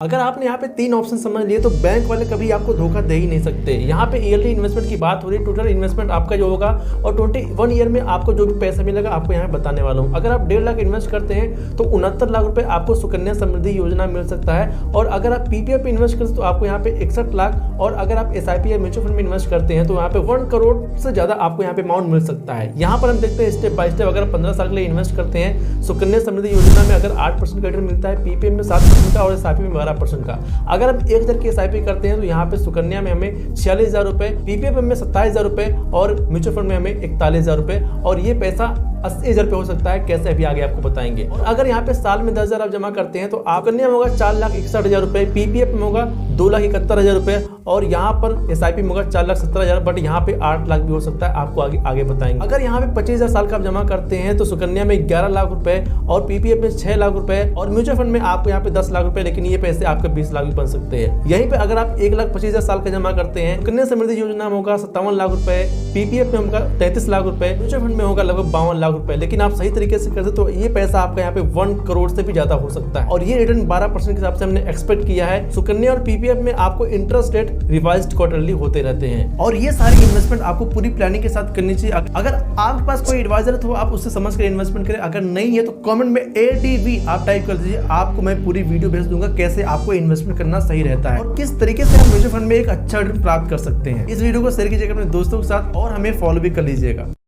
अगर आपने यहाँ पे 3 ऑप्शन समझ लिए तो बैंक वाले कभी आपको धोखा दे ही नहीं सकते। यहाँ पे ईयरली इन्वेस्टमेंट की बात हो रही है, टोटल इन्वेस्टमेंट आपका जो होगा और 21 ईयर में आपको जो भी पैसा मिलेगा आपको यहाँ बताने वाला हूँ। अगर आप 1.5 लाख इन्वेस्ट करते हैं तो 69 लाख रुपए आपको सुकन्या समृद्धि योजना मिल सकता है। और अगर आप पीपीएफ पे इन्वेस्ट करते तो आपको यहाँ पे 61 लाख, और अगर आप एसआईपी या म्यूचुअल फंड में इन्वेस्ट करते हैं तो यहाँ पे 1 करोड़ से ज्यादा आपको यहाँ पे अमाउंट मिल सकता है। यहाँ पर हम देखते हैं स्टेप बाय स्टेप। अगर 15 साल के लिए इन्वेस्ट करते हैं सुकन्या समृद्धि योजना में अगर 8% का रिटर्न मिलता है, पीपीएफ में 7% का और एसआईपी में 12% का। अगर हम 1000 की एसआईपी करते हैं तो यहाँ पे सुकन्या में हमें 46,000 रुपए, पीपीएफ में 27,000 रुपए और म्यूचुअल फंड में हमें 41,000 रुपए, और ये पैसा 80,000 रुपए हो सकता है। कैसे अभी आगे आपको बताएंगे। और अगर यहाँ पे साल में 10,000 आप जमा करते हैं तो सुकन्या में होगा 4,61,000 रुपए, पीपीएफ में होगा 2,71,000 रुपए और यहाँ पर एसआईपी में होगा 4,70,000, बट यहाँ पे 8 लाख भी हो सकता है। आपको आगे बताएंगे। अगर यहाँ पे 25,000 साल का आप जमा करते हैं तो सुकन्या में 11 लाख रुपए और पीपीएफ में 6 लाख रुपए और म्यूचुअल फंड में आपको यहाँ पे 10 लाख रुपए, लेकिन ये पैसे आपके 20 लाख भी बन सकते हैं। यहीं पे अगर आप 1,25,000 साल का जमा करते हैं सुकन्या समृद्धि योजना में होगा 57 लाख रुपए, पीपीएफ में होगा 33 लाख रुपए, म्यूचुअल फंड में होगा लगभग 52 लाख रुपए। लेकिन आप सही तरीके से करते तो ये पैसा आपका यहाँ पे 1 करोड़ से भी ज्यादा हो सकता है। और ये रिटर्न 12% के हिसाब से हमने एक्सपेक्ट किया है। सुकन्या और पीपीएफ में आपको इंटरेस्ट रेट रिवाइज्ड क्वार्टरली होते रहते हैं और ये सारी इन्वेस्टमेंट आपको पूरी प्लानिंग के साथ करनी चाहिए। अगर आपके पास कोई एडवाइजर है तो आप उससे समझ कर इन्वेस्टमेंट करें। अगर नहीं है तो कमेंट में ADV आप टाइप कर दीजिए, आपको मैं पूरी वीडियो भेज दूंगा कैसे आपको इन्वेस्टमेंट करना सही रहता है और किस तरीके से आप म्यूचुअल फंड में एक अच्छा रिटर्न प्राप्त कर सकते हैं। इस वीडियो को शेयर कीजिएगा अपने दोस्तों के साथ और हमें फॉलो भी कर लीजिएगा।